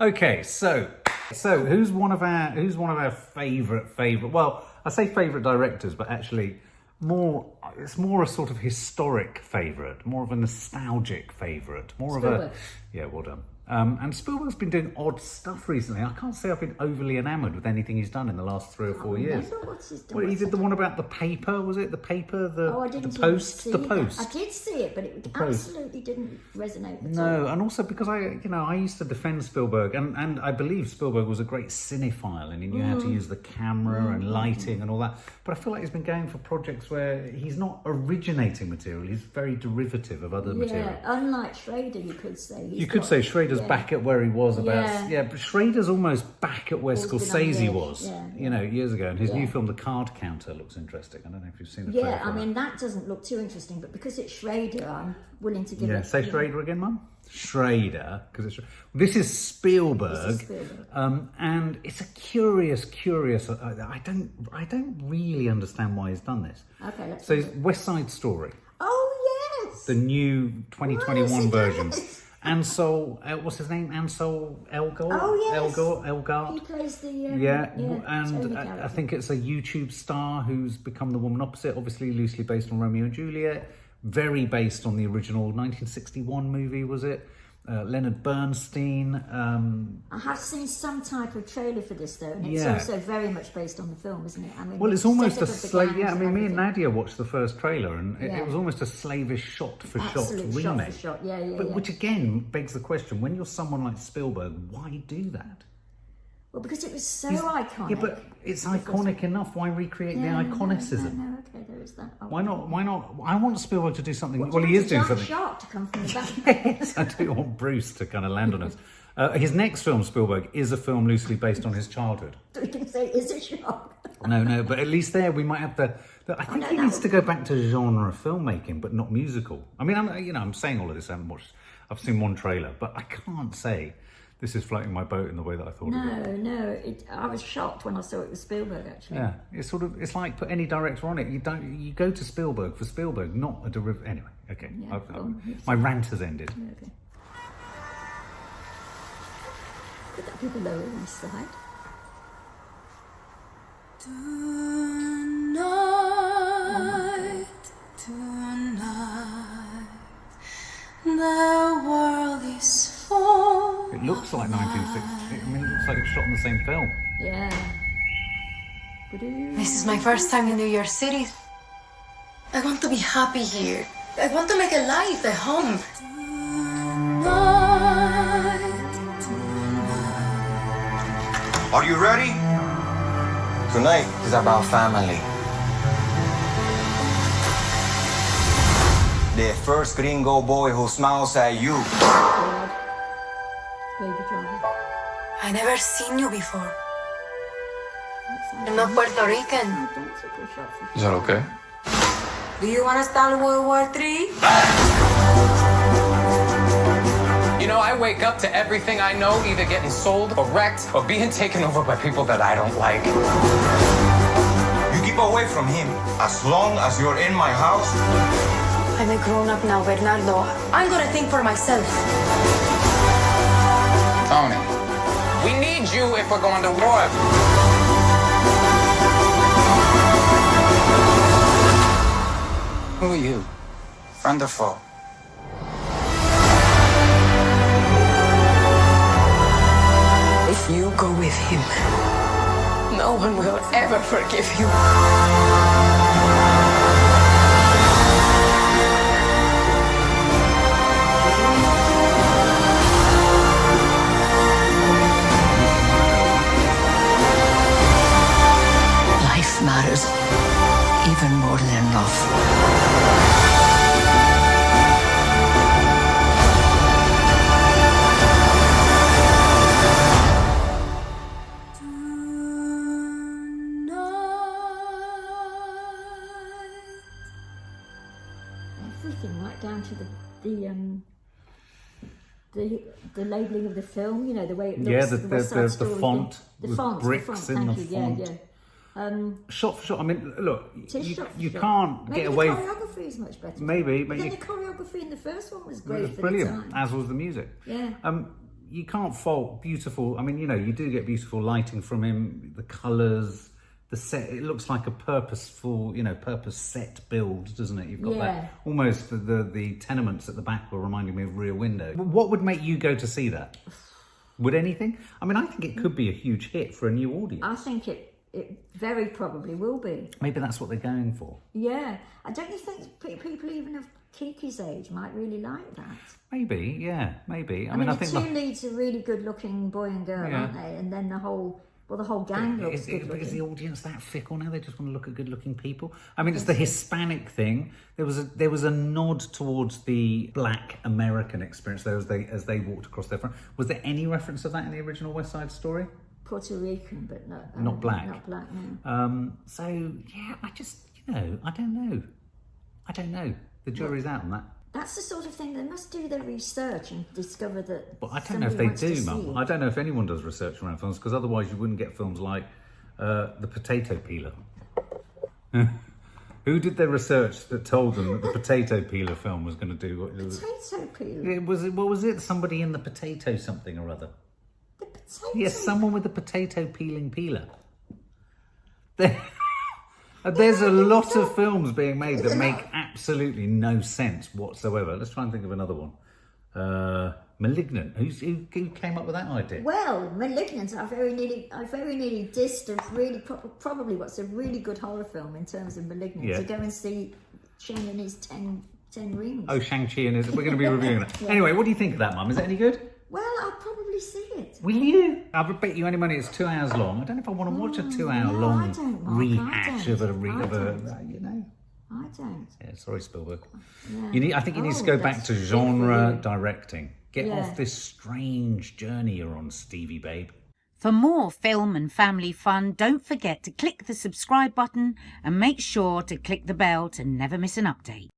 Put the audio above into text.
Okay, so who's one of our favourite? Well, I say favourite directors, but actually, it's more a sort of historic favourite, more of a nostalgic favourite, more Spielberg. of a yeah. Well done. And Spielberg's been doing odd stuff recently. I can't say I've been overly enamoured with anything he's done in the last 3 or 4 years. What's he's done? Well, he did the one about the paper, was it? The paper, I didn't the post, see the that. post. I did see it, but it absolutely didn't resonate at all. No, and also because I used to defend Spielberg, and I believe Spielberg was a great cinephile, and he knew how to use the camera and lighting and all that. But I feel like he's been going for projects where he's not originating material; he's very derivative of other material. Yeah, unlike Schrader, you could say. You could say Schrader's back at where he was about. Yeah, but Schrader's almost back at where Scorsese was. Yeah. Years ago, and his new film, The Card Counter, looks interesting. I don't know if you've seen the trailer. Yeah, I mean that doesn't look too interesting, but because it's Schrader, I'm willing to give it. Yeah, say Schrader again, Mum. Schrader, because this is Spielberg, and it's a curious. I don't really understand why he's done this. Okay, let's. So it's West Side Story. Oh yes. The new 2021 version. Ansel, what's his name? Ansel Elgort. Oh yes. Elgort. He plays the. And I think it's a YouTube star who's become the woman opposite. Obviously, loosely based on Romeo and Juliet. Very based on the original 1961 movie, was it? Leonard Bernstein. I have seen some type of trailer for this though, and it's also very much based on the film, isn't it? I mean, well, it's almost a slave. Yeah, I mean, me and Nadia watched the first trailer, and it was almost a slavish shot-for-shot remake. Shot for shot. But which again begs the question: when you're someone like Spielberg, why do that? Well, because it was so iconic. Yeah, but it's iconic enough. Why recreate the iconicism? No, okay, there is that. Why not? I want Spielberg to do something. Well, he is doing something. Shark to come from the back. Yes, I do want Bruce to kind of land on us. His next film, Spielberg, is a film loosely based on his childhood. We can say is a shark. No, but at least there we might have I think he needs to go back to genre filmmaking, but not musical. I mean, I'm saying all of this. I've seen one trailer, but I can't say this is floating my boat in the way that I thought it would. No, I was shocked when I saw it was Spielberg, actually. Yeah, it's like put any director on it. You go to Spielberg for Spielberg, not a derivative. Anyway, okay, my rant has ended. Okay. Could that be the Lower East Side? Tonight, the world is full. It looks like 1960. I mean, it looks like it's shot in the same film. Yeah. This is my first time in New York City. I want to be happy here. I want to make a life, a home. Are you ready? Tonight is about family. The first gringo boy who smiles at you. I never seen you before. I'm not Puerto Rican. Is that okay? Do you want to start World War III? You know, I wake up to everything I know either getting sold or wrecked or being taken over by people that I don't like. You keep away from him as long as you're in my house. I'm a grown-up now, Bernardo. I'm gonna think for myself. Tony, we need you if we're going to war. Who are you? Friend or foe? If you go with him, no one will ever forgive you. Life matters even more than love. Everything right down to the labelling of the film, you know, the way it looks. Yeah, the font, the font, bricks in the font. Yeah. Shot for shot. I mean, look, you shot. can't Maybe get away. The choreography is much better. Maybe, but but then the choreography in the first one was great. It was for brilliant, the time. as was the music. Yeah. you can't fault beautiful. I mean, you know, you do get beautiful lighting from him, the colours, the set. It looks like a purposeful, you know, purpose set build, doesn't it? You've got that almost the tenements at the back were reminding me of Rear Window. What would make you go to see that? Would anything? I mean, I think it could be a huge hit for a new audience. I think it very probably will be. Maybe that's what they're going for. Yeah. I don't think people even of Kiki's age might really like that. Maybe, yeah, maybe. I mean, I think the two leads are really good-looking boy and girl, aren't they? And then the whole gang looks good-looking. Is the audience that fickle now? They just want to look at good-looking people. I mean, it's the Hispanic thing. There was a nod towards the Black American experience there as they walked across their front. Was there any reference to that in the original West Side Story? Puerto Rican, but not black. Not black, no. So yeah, I just, you know, I don't know. The jury's out on that. That's the sort of thing they must do their research and discover that. But I don't know if they do, Mum. I don't know if anyone does research around films, because otherwise you wouldn't get films like The Potato Peeler. Who did their research that told them that the Potato Peeler film was going to do what it was? Potato Peeler? What was it? Somebody in the potato something or other. The potato? Yes, someone with the potato peeling peeler. There's a lot of films being made that make absolutely no sense whatsoever. Let's try and think of another one. Malignant. Who came up with that idea? Well, Malignant, I very nearly dissed a really probably what's a really good horror film in terms of Malignant. Yeah. To go and see Shang and his 10 rings. Oh, Shang-Chi and his... We're going to be reviewing that. Yeah. Anyway, what do you think of that, Mum? Is it any good? Well, I'll probably see it. Will you? I would bet you any money it's 2 hours long. I don't know if I want to watch a 2 hour long rehash of a you know. I don't. Yeah, sorry, Spielberg. Yeah. I think you need to go back to genre directing. Get off this strange journey you're on, Stevie babe. For more film and family fun, don't forget to click the subscribe button and make sure to click the bell to never miss an update.